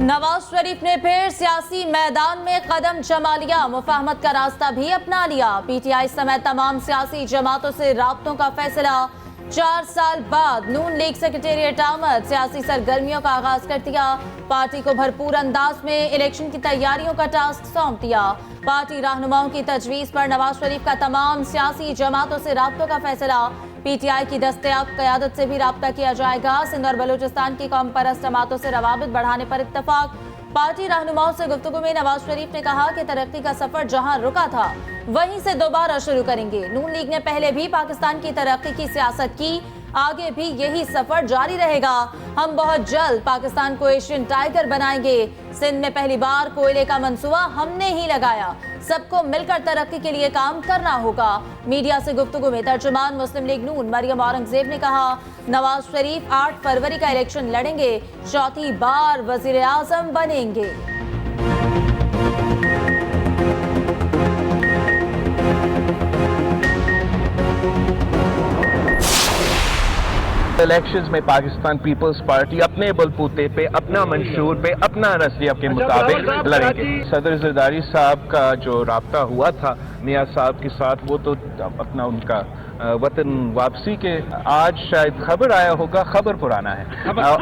नवाज शरीफ ने फिर सियासी मैदान में कदम जमा लिया, मुफाहमत का रास्ता भी अपना लिया। पीटीआई समेत तमाम सियासी जमातों से राब्तों का फैसला। 4 साल बाद नून लीग सेक्रेटेरिएट आमद, सियासी सरगर्मियों का आगाज कर दिया। पार्टी को भरपूर अंदाज में इलेक्शन की तैयारियों का टास्क सौंप दिया। पार्टी रहनुमाओं की तजवीज पर नवाज शरीफ का तमाम सियासी जमातों से राब्तों का फैसला। पीटीआई की दस्तयाब क़यादत से भी राब्ता किया जाएगा। सिंध और बलूचिस्तान की कौम परस्त जमातों से रवाबित बढ़ाने पर इत्तफाक। पार्टी रहनुमाओं से गुफ्तगू में नवाज शरीफ ने कहा कि तरक्की का सफर जहां रुका था वहीं से दोबारा शुरू करेंगे। नून लीग ने पहले भी पाकिस्तान की तरक्की की सियासत की, आगे भी यही सफर जारी रहेगा। हम बहुत जल्द पाकिस्तान को एशियन टाइगर बनाएंगे। सिंध में पहली बार कोयले का मंसूबा हमने ही लगाया। सबको मिलकर तरक्की के लिए काम करना होगा। मीडिया से गुफ्तगू में तर्जुमान मुस्लिम लीग नून मरियम औरंगजेब ने कहा, नवाज शरीफ 8 फरवरी का इलेक्शन लड़ेंगे, चौथी बार वजीर आजम बनेंगे। इलेक्शंस में पाकिस्तान पीपल्स पार्टी अपने बलबूते पे, अपना मंशूर पे, अपना नजरिया के मुताबिक लड़ेंगे। सदर जरदारी साहब का जो राब्ता हुआ था मियां साहब के साथ, वो तो अपना उनका वतन वापसी के आज शायद खबर आया होगा, खबर पुराना है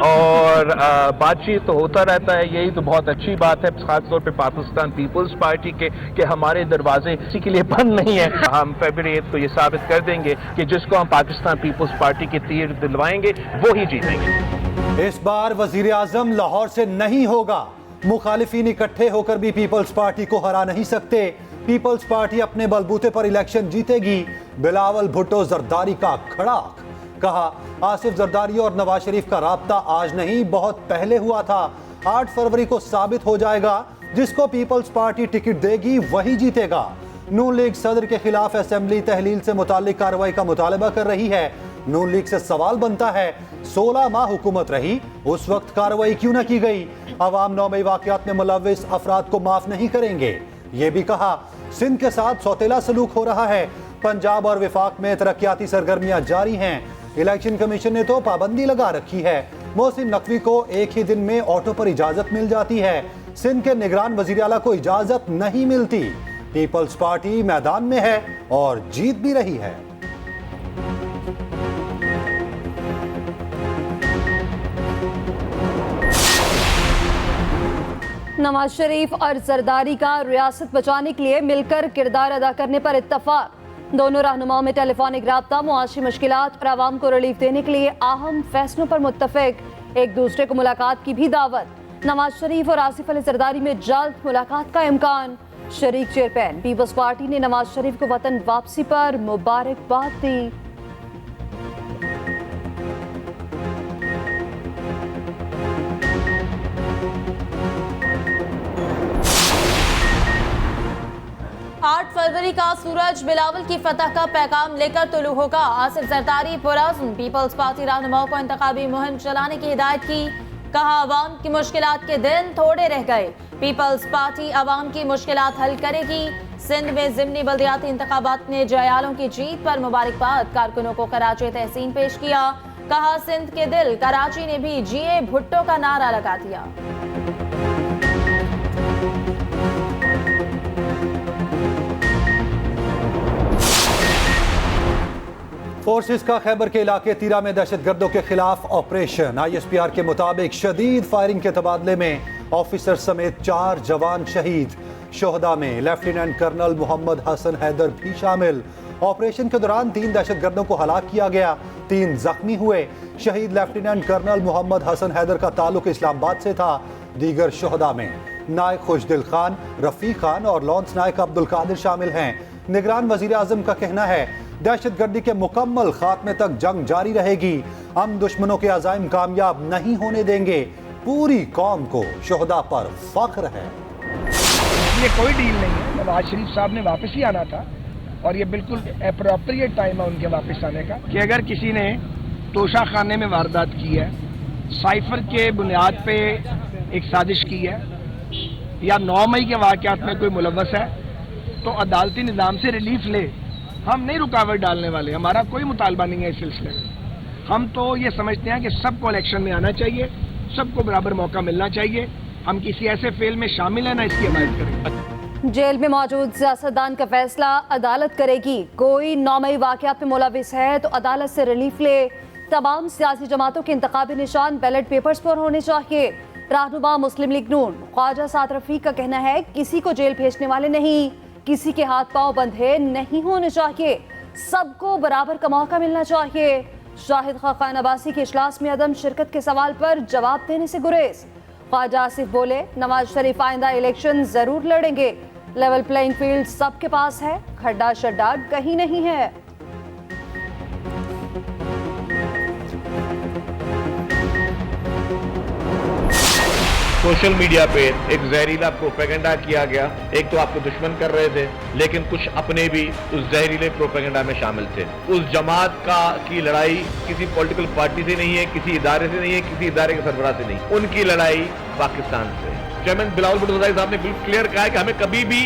और बातचीत तो होता रहता है। यही तो बहुत अच्छी बात है, खासतौर पे पाकिस्तान पीपल्स पार्टी के कि हमारे दरवाजे किसी के लिए बंद नहीं है। हम फरवरी 8 को ये साबित कर देंगे कि जिसको हम पाकिस्तान पीपल्स पार्टी के तीर दिलवाएंगे वो ही जीतेंगे। इस बार वजीर आजम लाहौर से नहीं होगा। मुखालिफिन इकट्ठे होकर भी पीपल्स पार्टी को हरा नहीं सकते। पीपल्स पार्टी अपने बलबूते पर इलेक्शन जीतेगी। बिलावल भुट्टो जरदारी का खड़ाक। कहा, आसिफ जरदारी और नवाज शरीफ का राब्ता आज नहीं बहुत पहले हुआ था। 8 फरवरी को साबित हो जाएगा। जिसको पीपल्स पार्टी टिकट देगी वही जीतेगा। नून लीग सदर के खिलाफ असेंबली तहलील से मुताल्लिक कार्रवाई का मुतालबा कर रही है। नून लीग से सवाल बनता है, 16 माह हुकूमत रही, उस वक्त कार्रवाई क्यों न की गई? अवाम 9 मई वाकयात में मुलव्विस अफराद को माफ नहीं करेंगे। ये भी कहा, सिंध के साथ सौतेला सलूक हो रहा है। पंजाब और विफाक में तरक्याती सरगर्मियां जारी हैं। इलेक्शन कमीशन ने तो पाबंदी लगा रखी है। मोहसिन नकवी को एक ही दिन में ऑटो पर इजाजत मिल जाती है। सिंध के निगरान वजीर आला को इजाजत नहीं मिलती। पीपल्स पार्टी मैदान में है और जीत भी रही है। नवाज शरीफ और जरदारी का रियासत बचाने के लिए मिलकर किरदार अदा करने पर इत्तफाक। दोनों रहनुमाओं में टेलीफोनिक राब्ता, मुआशी मुश्किलात और आवाम को रिलीफ देने के लिए अहम फैसलों पर मुत्तफिक। एक दूसरे को मुलाकात की भी दावत। नवाज शरीफ और आसिफ अली जरदारी में जल्द मुलाकात का इम्कान। शरीक चेयरमैन पीपल्स पार्टी ने नवाज शरीफ को वतन वापसी पर मुबारकबाद दी। आठ फरवरी का सूरज बिलावल की फतह का पैगाम लेकर तुलू होगा। आसिफ जरदारी पुरअज़्म पीपल्स पार्टी रहनुमाओं को इंतखाबी मुहिम चलाने की हिदायत की। कहा, अवाम की मुश्किलात के दिन थोड़े रह गए, पीपल्स पार्टी अवाम की मुश्किलात हल करेगी। सिंध में ज़िमनी बल्दियाती इंतखाबात में जयालों की जीत पर मुबारकबाद। कारकुनों को कराची तहसीन पेश किया। कहा, सिंध के दिल कराची ने भी जीए भुट्टो का नारा लगा दिया। फोर्सेस का खैबर के इलाके तीरा में दहशतगर्दों के खिलाफ ऑपरेशन। ISPR के मुताबिक शदीद फायरिंग के तबादले में ऑफिसर समेत 4 जवान शहीद। शोहदा में लेफ्टिनेंट कर्नल मोहम्मद हसन हैदर भी शामिल। ऑपरेशन के दौरान 3 दहशतगर्दों को हलाक किया गया, 3 जख्मी हुए। शहीद लेफ्टिनेंट कर्नल मोहम्मद हसन हैदर का ताल्लुक इस्लामाबाद से था। दीगर शोहदा में नायक खुशदिल खान, रफीक खान और लॉन्स नायक अब्दुल कादिर शामिल हैं। निगरान वजीर आजम का कहना है, दहशतगर्दी के मुकम्मल खात्मे तक जंग जारी रहेगी। हम दुश्मनों के अज़ाइम कामयाब नहीं होने देंगे। पूरी कौम को शोहदा पर फख्र है। ये कोई डील नहीं है। नवाज शरीफ साहब ने वापस ही आना था और ये बिल्कुल एप्रोप्रिएट टाइम है उनके वापस आने का। कि अगर किसी ने तोशा खाने में वारदात की है, साइफर के बुनियाद पे एक साजिश की है या 9 मई के वाक़यात में कोई मुलव्वस है, तो अदालती निज़ाम से रिलीफ ले। हम नहीं रुकावट डालने वाले, हमारा कोई मुतालबा नहीं है इस सिलसिले में। हम तो ये समझते हैं कि सबको इलेक्शन में आना चाहिए, सबको बराबर मौका मिलना चाहिए। हम किसी ऐसे फेल में शामिल हैं ना इसकी हिमायत करेंगे। जेल में मौजूद सियासतदान का फैसला अदालत करेगी। कोई नौमई वाकयात में मुलविस है तो अदालत से रिलीफ ले। तमाम सियासी जमातों के इंतखाबी निशान बैलेट पेपर्स पर होने चाहिए। रहनुमा मुस्लिम लीग नून ख्वाजा साद रफीक का कहना है किसी को जेल भेजने वाले नहीं, किसी के हाथ पांव बंधे नहीं होने चाहिए, सबको बराबर का मौका मिलना चाहिए। शाहिद खान अब्बासी के इजलास में अदम शिरकत के सवाल पर जवाब देने से गुरेज। ख्वाजा आसिफ बोले नवाज शरीफ आइंदा इलेक्शन जरूर लड़ेंगे, लेवल प्लेइंग फील्ड सबके पास है, खड्डा शड्डा कहीं नहीं है। सोशल मीडिया पे एक जहरीला प्रोपेगेंडा किया गया। एक तो आपको दुश्मन कर रहे थे, लेकिन कुछ अपने भी उस जहरीले प्रोपेगेंडा में शामिल थे। उस जमात की लड़ाई किसी पॉलिटिकल पार्टी से नहीं है, किसी इदारे से नहीं है, किसी इदारे के सरबराह से नहीं, उनकी लड़ाई पाकिस्तान से। चेयरमैन बिलावल भुट्टो ज़रदारी साहब ने बिल्कुल क्लियर कहा है कि हमें कभी भी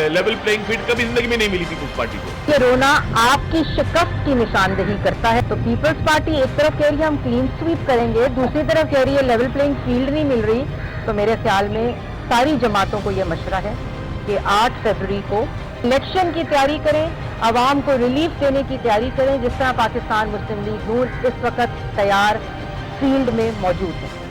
लेवल प्लेइंग फील्ड कभी जिंदगी में नहीं मिली थी उस पार्टी को। ये रोना आपकी शिकस्त की निशानदेही करता है। तो पीपल्स पार्टी एक तरफ कह रही है हम क्लीन स्वीप करेंगे, दूसरी तरफ कह रही है लेवल प्लेइंग फील्ड नहीं मिल रही। तो मेरे ख्याल में सारी जमातों को यह मशवरा है कि 8 फरवरी को इलेक्शन की तैयारी करें, आवाम को रिलीफ देने की तैयारी करें, जिस तरह पाकिस्तान मुस्लिम लीग नून इस वक्त तैयार फील्ड में मौजूद है।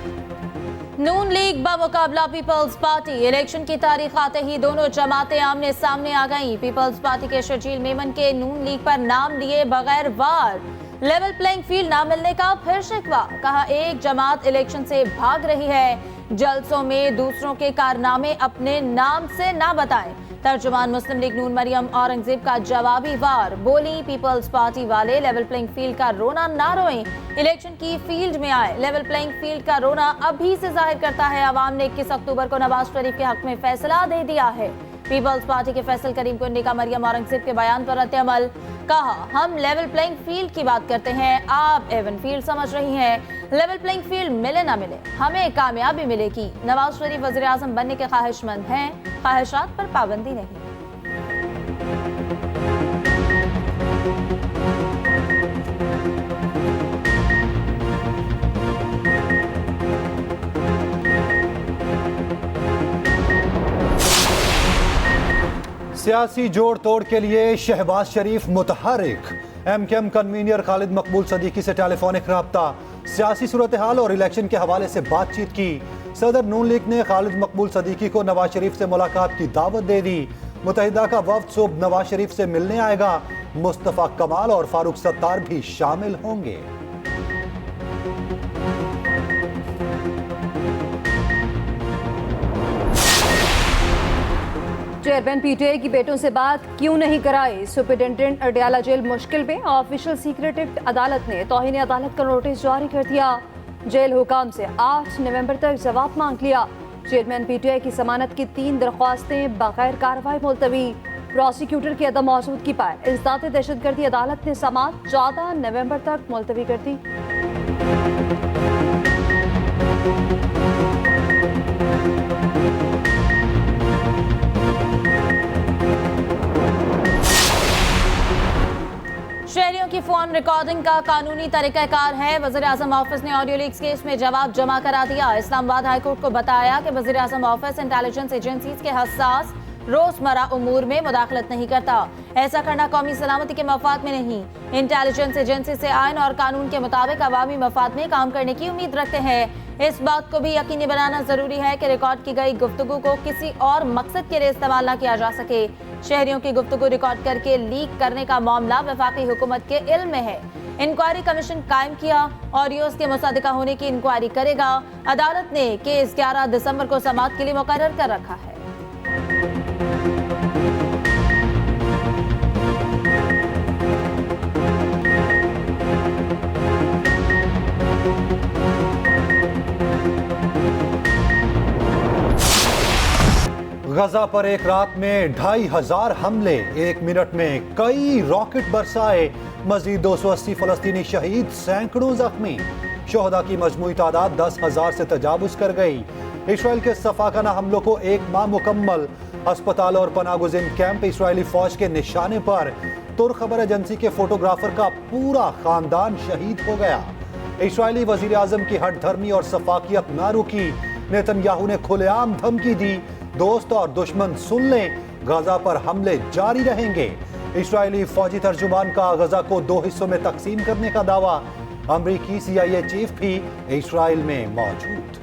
नून लीग बमुकाबला पीपल्स पार्टी। इलेक्शन की तारीख आते ही दोनों जमातें आमने सामने आ गईं। पीपल्स पार्टी के शर्जील मेमन के नून लीग पर नाम लिए बगैर वार। लेवल प्लेइंग फील्ड ना मिलने का फिर शिकवा। कहा एक जमात इलेक्शन से भाग रही है, जलसों में दूसरों के कारनामे अपने नाम से ना बताएं। तर्जुमान मुस्लिम लीग नून मरियम औरंगजेब का जवाबी वार। बोली पीपल्स पार्टी वाले लेवल प्लेइंग फील्ड का रोना ना रोएं, इलेक्शन की फील्ड में आए। लेवल प्लेइंग फील्ड का रोना अभी से जाहिर करता है आवाम ने 21 अक्टूबर को नवाज शरीफ के हक में फैसला दे दिया है। पीपल्स पार्टी के फैसल करीम कुंडी का मरियम औरंगजेब के बयान पर रद्द-ए-अमल। कहा हम लेवल प्लेइंग फील्ड की बात करते हैं, आप एवन फील्ड समझ रही हैं। लेवल प्लेइंग फील्ड मिले ना मिले हमें कामयाबी मिलेगी। नवाज शरीफ वज़ीर आज़म बनने के ख्वाहिशमंद हैं, ख्वाहिशात पर पाबंदी नहीं। सियासी जोड़ तोड़ के लिए शहबाज शरीफ मुतहरिक। एमकेएम कन्वीनर खालिद मकबूल सदीकी से टेलीफोनिक रब्ता, सियासी सूरत हाल और इलेक्शन के हवाले से बातचीत की। सदर नून लीग ने खालिद मकबूल सदीकी को नवाज शरीफ से मुलाकात की दावत दे दी। मुत्तहिदा का वफ्द सुबह नवाज शरीफ से मिलने आएगा। मुस्तफा कमाल और फारूक सत्तार भी शामिल होंगे। चेयरमैन पीटीआई की बेटों से बात क्यों नहीं कराई? सुपरिटेंडेंट अडयाला जेल मुश्किल में। ऑफिशियल सीक्रेट एक्ट अदालत ने तौहीन अदालत का नोटिस जारी कर दिया। जेल हुकाम से 8 नवंबर तक जवाब मांग लिया। चेयरमैन पीटीआई की जमानत की 3 दरख्वास्तें बगैर कार्रवाई मुलतवी। प्रोसिक्यूटर की अदम मौजूदगी पर इंसदाद दहशतगर्दी अदालत ने समाअत 14 नवंबर तक मुलतवी कर दी। शहरियों की फोन रिकॉर्डिंग का कानूनी तरीकाकार है। वज़ीर आज़म ऑफिस ने ऑडियो लीक्स केस में जवाब जमा करा दिया। इस्लामाबाद हाईकोर्ट को बताया कि वज़ीर आज़म ऑफिस इंटेलिजेंस एजेंसीज के हसास रोजमर्रा उमूर में मुदाखलत नहीं करता। ऐसा करना कौमी सलामती के मफाद में नहीं। इंटेलिजेंस एजेंसी से आइन और कानून के मुताबिक अवामी मफाद में काम करने की उम्मीद रखते हैं। इस बात को भी यकीनी बनाना जरूरी है कि रिकॉर्ड की गई गुफ्तगू को किसी और मकसद के लिए इस्तेमाल न किया जा सके। शहरियों की गुफ्तगू रिकॉर्ड करके लीक करने का मामला वफाकी हुकूमत के इल्म में है। इंक्वायरी कमीशन कायम किया, ऑडियोज के मुसादिका होने की इंक्वायरी करेगा। अदालत ने केस 11 दिसंबर को समाअत के लिए मुकर्रर कर रखा है। गजा पर एक रात में 2500 हमले, 1 मिनट में कई रॉकेट बरसाए। मजीद 280 फलस्तीनी शहीद, सैकड़ों जख्मी। शोहदा की मजमूई तादाद 10,000 से तजावुज कर गई। इसराइल के सफाकाना हमलों को 1 माह मुकम्मल। अस्पताल और पनागुज़ीन कैंप इसराइली फौज के निशाने पर। तुर्क खबर एजेंसी के फोटोग्राफर का पूरा खानदान शहीद हो गया। इसराइली वजीर आजम की हट धर्मी और सफाकियत ना रुकी। नेतन्याहू ने खुलेआम धमकी दी, दोस्त और दुश्मन सुन लें, गजा पर हमले जारी रहेंगे। इस्राएली फौजी तर्जुमान का गजा को 2 हिस्सों में तकसीम करने का दावा। अमरीकी CIA चीफ भी इस्राएल में मौजूद।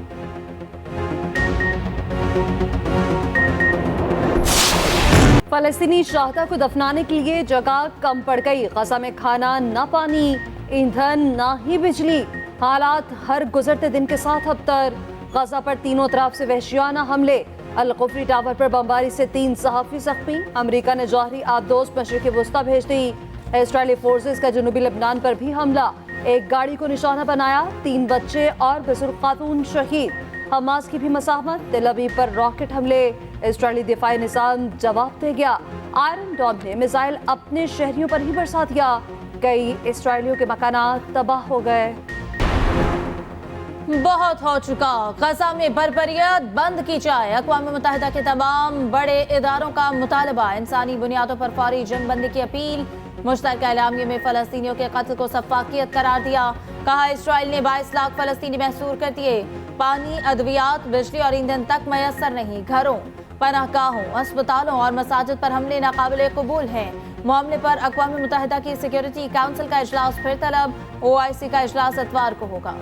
फलस्तीनी शहादा को दफनाने के लिए जगह कम पड़ गई। गजा में खाना न पानी, ईंधन न ही बिजली। हालात हर गुजरते दिन के साथ अबतर। गजा पर तीनों तरफ से वहशियाना हमले। अल-कुफरी टावर पर बमबारी से 3 सहाफी जख्मी। अमेरिका ने जौहरी आबदोज मशरिक़ वुस्ता भेज दी। इस्राएली फोर्सेस का जनूबी लेबनान पर भी हमला। एक गाड़ी को निशाना बनाया, 3 बच्चे और बुजुर्ग खातून शहीद। हमास की भी मसाहमत। तेल अवीव पर रॉकेट हमले। इस्राएली दिफाई निज़ाम जवाब दे गया। आयरन डोम ने मिसाइल अपने शहरियों पर ही बरसा दिया। कई इस्राएलियों के मकानात तबाह हो गए। बहुत हो चुका, गजा में बर्बरियत बंद की जाए। अक़वाम मुत्तहिदा के तमाम बड़े इदारों का मुतालबा। इंसानी बुनियादों पर फौरी जंगबंदी की अपील। मुश्तरका एलामिया में फ़लस्तीनियों के कत्ल को सफ़ाकियत करार दिया। कहा इस्राएल ने 22 लाख फ़लस्तीनी महसूर कर दिए। पानी, अद्वियात, बिजली और ईंधन तक मैसर नहीं। घरों, पनाहगाहों, अस्पतालों और मसाजिद पर हमले नाकाबिले कबूल हैं। मामले पर अक़वाम मुत्तहिदा की सिक्योरिटी काउंसिल का इजलास फिर तलब। OIC का इजलास इतवार को होगा।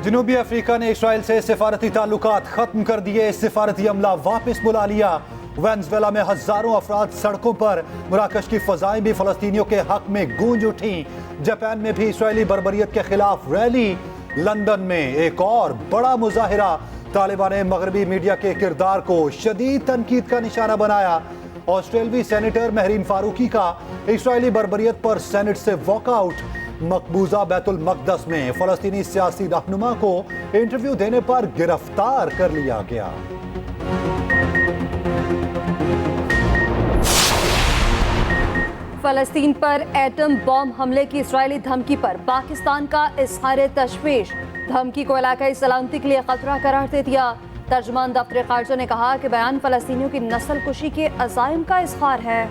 जनूबी अफ्रीका ने इसराइल से सिफारती ताल्लुकात खत्म कर दिए। सिफारती अमला वापस बुला लिया। वेनेजुएला में हजारों अफराद सड़कों पर। मराकश की फजाएं भी फलस्तीनियों के हक में गूंज उठी। जापान में भी इसराइली बर्बरियत के खिलाफ रैली। लंदन में एक और बड़ा मुजाहिरा। तालिबान ने मगरबी मीडिया के किरदार को शदीद तनकीद का निशाना बनाया। ऑस्ट्रेलवी सेनेटर महरीन फारूकी का इसराइली बर्बरियत पर सेनेट से वॉकआउट। मकबूजा बैतुल मकदस में फलस्तीनी सियासी रहनुमा को इंटरव्यू देने पर गिरफ्तार कर लिया गया। फलस्तीन पर एटम बॉम्ब हमले की इस्राएली धमकी पर पाकिस्तान का इज़हार तशवीश। धमकी को इलाकाई सलामती के लिए खतरा करार दे दिया। तर्जुमान दफ्तर खारजा ने कहा कि बयान फलस्तीनियों की नस्ल कुशी के अज़ाइम का इज़हार है।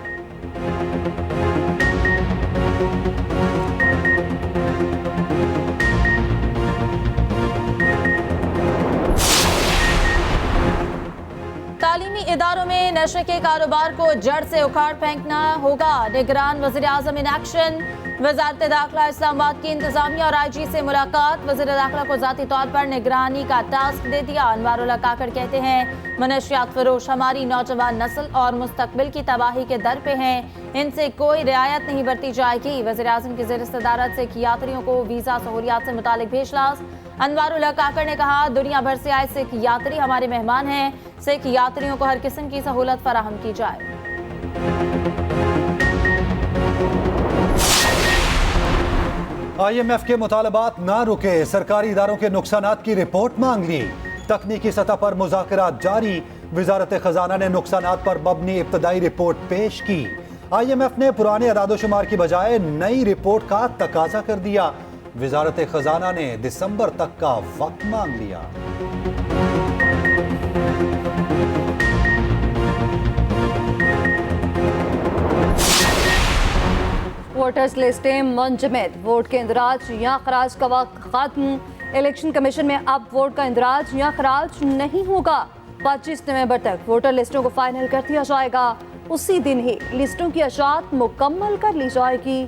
तालीमी इदारों में नशे के कारोबार को जड़ से उखाड़ फेंकना होगा। निगरान वज़ीर आज़म इन एक्शन। वज़ारत दाखिला इस्लामाबाद की इंतजामिया और IG से मुलाकात। वज़ीर दाखिला को ज़ाती तौर पर निगरानी का टास्क दे दिया। अनवारुल्लाह काकड़ कहते हैं मनशियात फरोश हमारी नौजवान नस्ल और मुस्तकबिल की तबाही के दर पे हैं। इनसे कोई रियायत नहीं बरती जाएगी। वज़ीर आज़म की ज़ेर सदारत सिख यात्रियों को वीज़ा सहूलियात से मुतालिक भी इजलास। अनवारुल्लाह काकड़ ने कहा दुनिया भर से आए सिख यात्री हमारे मेहमान हैं। सिख यात्रियों को हर किस्म की सहूलत फराहम की जाए। IMF के मुतालबात ना रुके। सरकारी इदारों के नुकसानात की रिपोर्ट मांग ली। तकनीकी सतह पर मुज़ाकरात जारी। वज़ारत खजाना ने नुकसानात पर मबनी इब्तदाई रिपोर्ट पेश की। IMF ने पुराने अदादोशुमार की बजाय नई रिपोर्ट का तकाजा कर दिया। वज़ारत खजाना ने दिसंबर तक का वक्त मांग लिया। वोटर्स लिस्टें मुंजमद। वोट के इंदराज या खराज का वक्त खत्म। इलेक्शन कमीशन में अब वोट का इंदराज या खराज नहीं होगा। 25 नवंबर तक वोटर लिस्टों को फाइनल कर दिया जाएगा। उसी दिन ही लिस्टों की अशात मुकम्मल कर ली जाएगी।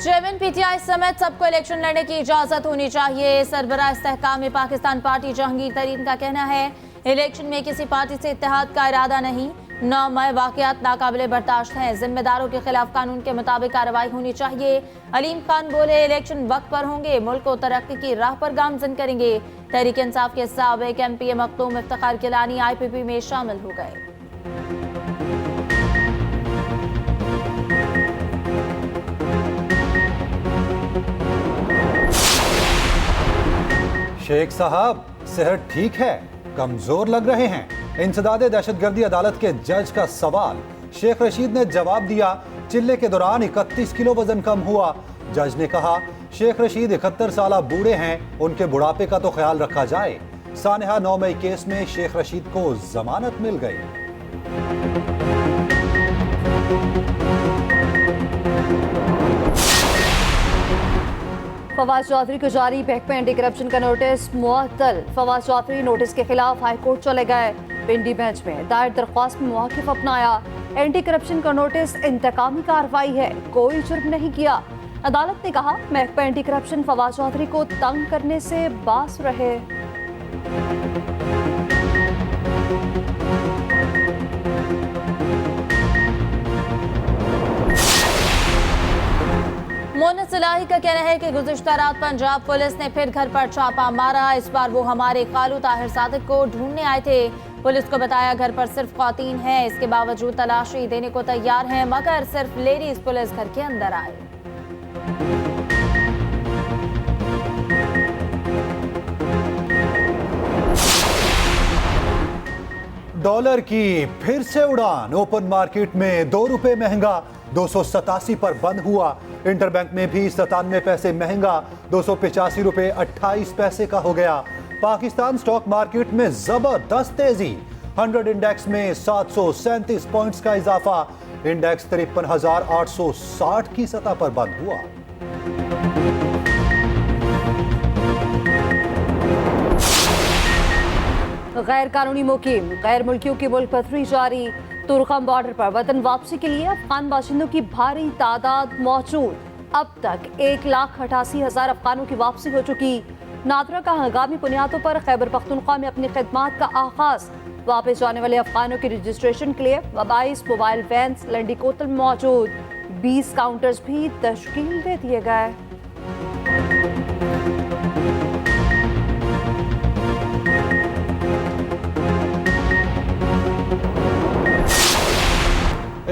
चेयरमैन PTI समेत सबको इलेक्शन लड़ने की इजाजत होनी चाहिए। सरबराह इस्तेहकाम पाकिस्तान पार्टी जहांगीर तरीन का कहना है इलेक्शन में किसी पार्टी से इत्तेहाद का इरादा नहीं। 9 मई वाकयात नाकाबिले बर्दाश्त हैं। जिम्मेदारों के खिलाफ कानून के मुताबिक कार्रवाई होनी चाहिए। अलीम खान बोले इलेक्शन वक्त पर होंगे, मुल्क को तरक्की की राह पर गामजन करेंगे। तहरीक इंसाफ के साबिक MPA मखदूम इफ्तिखार गिलानी IPP में शामिल हो गए। शेख साहब सेहत ठीक है, कमजोर लग रहे हैं। इंसदादे दहशतगर्दी अदालत के जज का सवाल। शेख रशीद ने जवाब दिया चिल्ले के दौरान 31 किलो वजन कम हुआ। जज ने कहा शेख रशीद 71 साल बूढ़े हैं, उनके बुढ़ापे का तो ख्याल रखा जाए। सानेहा 9 मई केस में शेख रशीद को जमानत मिल गई। फवाद चौधरी को जारी बैंक में एंटी करप्शन का नोटिस मुअत्तल। फवाद चौधरी नोटिस के खिलाफ हाईकोर्ट चले गए। पिंडी बेंच में दायर दरख्वास्त में मौक़िफ़ अपनाया। एंटी करप्शन का नोटिस इंतकामी कार्रवाई है, कोई जुर्म नहीं किया। अदालत ने कहा महकमा एंटी करप्शन फवाद चौधरी को तंग करने से बाज रहे। मोहन सिलाही का कहना है कि गुज़िश्ता रात पंजाब पुलिस ने फिर घर पर छापा मारा। इस बार वो हमारे खालू ताहिर सादिक को ढूंढने आए थे। पुलिस को बताया घर पर सिर्फ ख़वातीन हैं, इसके बावजूद तलाशी देने को तैयार हैं, मगर सिर्फ लेडीज पुलिस घर के अंदर आए। डॉलर की फिर से उड़ान। ओपन मार्केट में 2 रुपए महंगा, 287 पर बंद हुआ। इंटरबैंक में भी 97 पैसे महंगा, 285 रुपए 28 पैसे का हो गया। पाकिस्तान स्टॉक मार्केट में जबरदस्त तेजी। 100 इंडेक्स में 737 पॉइंट्स का इजाफा। इंडेक्स 53,860 की सतह पर बंद हुआ। गैर कानूनी मुकीम गैर मुल्कियों की मुल्क पथरी जारी। तुर्कम बॉर्डर पर वतन वापसी के लिए अफगान बाशिंदों की भारी तादाद मौजूद। अब तक 1,88,000 अफगानों की वापसी हो चुकी। नादरा का हंगामी बुनियादों पर खैबर पख्तूनख्वा में अपनी खिदमात का आगाज। वापस जाने वाले अफगानों के रजिस्ट्रेशन के लिए 22 मोबाइल वैन्स लंडी कोतल में मौजूद। 20 काउंटर्स भी तश्कील दे दिए गए।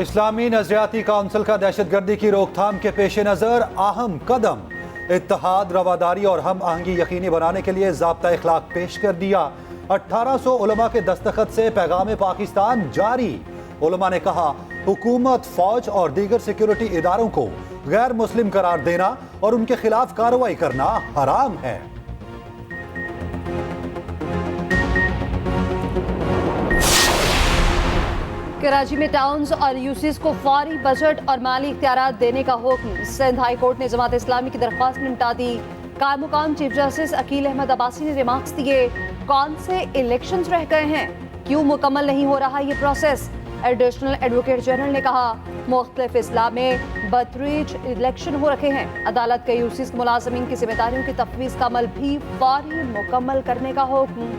इस्लामी नजरियाती काउंसिल का दहशतगर्दी की रोकथाम के पेश नज़र अहम कदम। इत्तेहाद, रवादारी और हम आहंगी यकीनी बनाने के लिए ज़ाब्ता इखलाक पेश कर दिया। 1800 उलमा के दस्तखत से पैगाम पाकिस्तान जारी। उलमा ने कहा हुकूमत, फौज और दीगर सिक्योरिटी इदारों को गैर मुस्लिम करार देना और उनके खिलाफ कार्रवाई करना हराम है। कराची में टाउन्स और यूसीज को फौरी बजट और माली इख्तियारात देने का हुक्म। सिंध हाई कोर्ट ने जमात इस्लामी की दरख्वास्त निपटा दी। कायम चीफ जस्टिस अकील अहमद अब्बासी ने रिमार्क्स दिए। कौन से इलेक्शंस रह गए हैं, क्यों मुकम्मल नहीं हो रहा ये प्रोसेस। एडिशनल एडवोकेट जनरल ने कहा मुख्तलिफ इस्ला में बदतरीज इलेक्शन हो रखे हैं। अदालत के यूसीज के मुलाजमीन की जिम्मेदारियों की तफवीज़ का अमल भी फौरी मुकम्मल करने का हुक्म।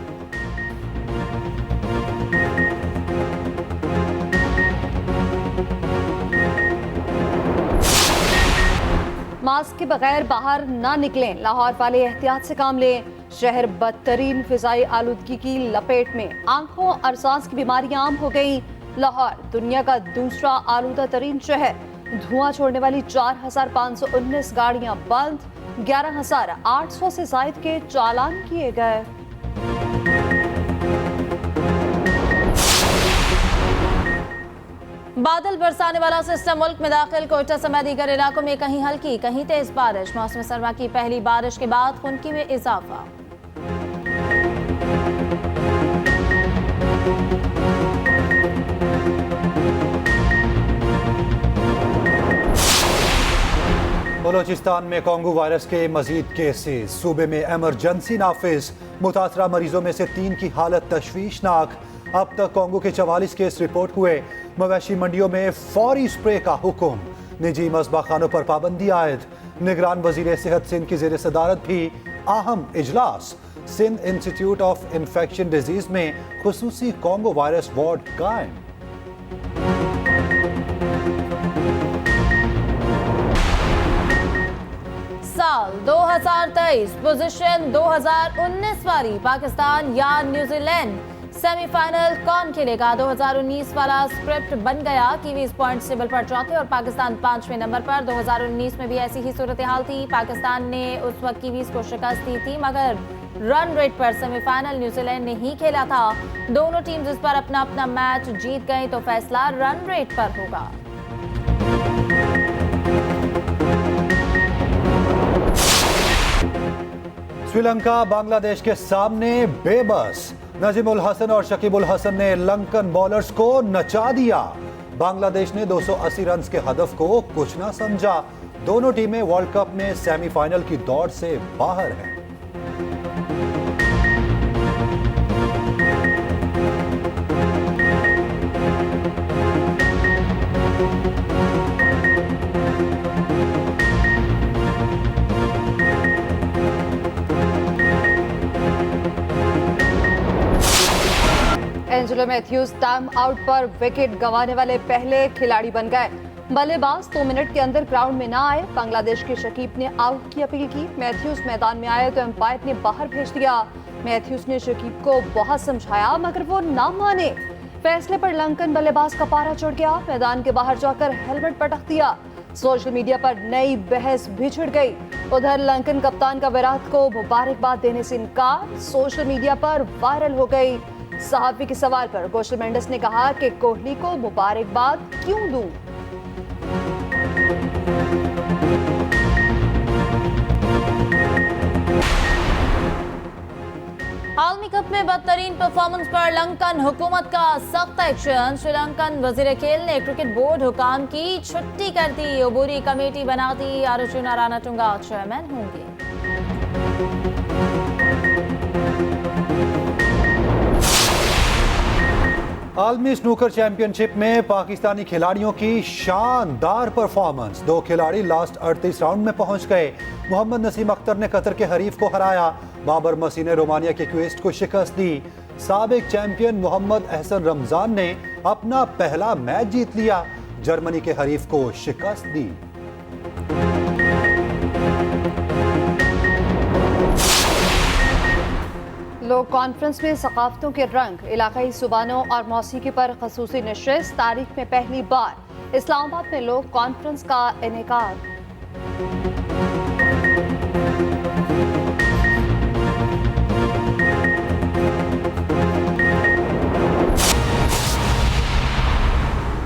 मास्क के बगैर बाहर ना निकलें, लाहौर वाले एहतियात से काम लें। शहर बदतरीन फिजाई आलूदगी की लपेट में, आंखों और सांस की बीमारियां आम हो गई। लाहौर दुनिया का दूसरा आलूदा तरीन शहर। धुआं छोड़ने वाली 4,519 गाड़ियां बंद, 11,800 से जायद के चालान किए गए। बादल बरसाने वाला सिस्टम मुल्क में दाखिल। कोयटा समेत दीगर इलाकों में कहीं हल्की कहीं तेज बारिश। मौसम सरमा की पहली बारिश के बाद खुनकी में इजाफा। बलोचिस्तान में कोंगो वायरस के मजीद केसेस। सूबे में एमरजेंसी नाफिज। मुतासरा मरीजों में से 3 की हालत तशवीशनाक। अब तक कोंगो के 44 केस रिपोर्ट हुए। मवेशी मंडियों में फौरी स्प्रे का हुक्म। निजी मस्बा खानों पर पाबंदी आयद। निगरान वजीर सेहत सिंध की ज़ेर सदारत भी अहम इजलास। Sindh institute of infection disease में खुसूसी कोंगो वायरस वार्ड कायम। साल 2023 पोजीशन 2019 वाली पाकिस्तान या न्यूजीलैंड सेमीफाइनल कौन खेलेगा। 2019 वाला स्क्रिप्ट बन गया। कीवीज पॉइंट टेबल पर चौथे और पाकिस्तान 5वें नंबर पर। 2019 में भी ऐसी ही सूरत हाल थी। पाकिस्तान ने उस वक्त कीवीज को शिकस्त दी थी, मगर रन रेट पर सेमीफाइनल न्यूजीलैंड ने ही खेला था। दोनों टीम्स इस पर अपना अपना मैच जीत गई, तो फैसला रन रेट पर होगा। श्रीलंका बांग्लादेश के सामने बेबस। नजीमुल हसन और शकीबुल हसन ने लंकन बॉलर्स को नचा दिया। बांग्लादेश ने 280 रन के हदफ को कुछ ना समझा। दोनों टीमें वर्ल्ड कप में सेमीफाइनल की दौड़ से बाहर हैं। एंजेलो मैथ्यूज टाइम आउट पर विकेट गंवाने वाले पहले खिलाड़ी बन गए। बल्लेबाज 2 मिनट के अंदर ग्राउंड में ना आए। बांग्लादेश के शकीब ने आउट की अपील की। मैथ्यूज मैदान में आए तो एम्पायर ने बाहर भेज दिया। मैथ्यूज ने शकीब को बहुत समझाया मगर वो ना माने। फैसले पर लंकन बल्लेबाज का पारा चढ़ गया। मैदान के बाहर जाकर हेलमेट पटक दिया। सोशल मीडिया पर नई बहस भी छिड़ गई। उधर लंकन कप्तान का विराट को मुबारकबाद देने से इनकार सोशल मीडिया पर वायरल हो गई। सहाफी के सवाल पर गोशल मेंडिस ने कहा कि कोहली को मुबारकबाद क्यों दूं? आलमी कप में बदतरीन परफॉर्मेंस पर लंकन हुकूमत का सख्त एक्शन। श्रीलंकन वजीर खेल ने क्रिकेट बोर्ड हुकाम की छुट्टी कर दी। अबूरी कमेटी बना दी। अर्जुन रानाटुंगा चेयरमैन होंगे। आलमी स्नूकर चैंपियनशिप में पाकिस्तानी खिलाड़ियों की शानदार परफॉर्मेंस। 2 खिलाड़ी लास्ट 38 राउंड में पहुंच गए। मोहम्मद नसीम अख्तर ने कतर के हरीफ को हराया। बाबर मसी ने रोमानिया के क्वेस्ट को शिकस्त दी। साबिक चैंपियन मोहम्मद अहसन रमजान ने अपना पहला मैच जीत लिया। जर्मनी के हरीफ को शिकस्त दी। लोग कॉन्फ्रेंस में सकाफतों के रंग, इलाकाई जुबानों और मौसीकी पर खसूसी नशिस्त। तारीख में पहली बार इस्लामाबाद में लोग कॉन्फ्रेंस का इनेकार।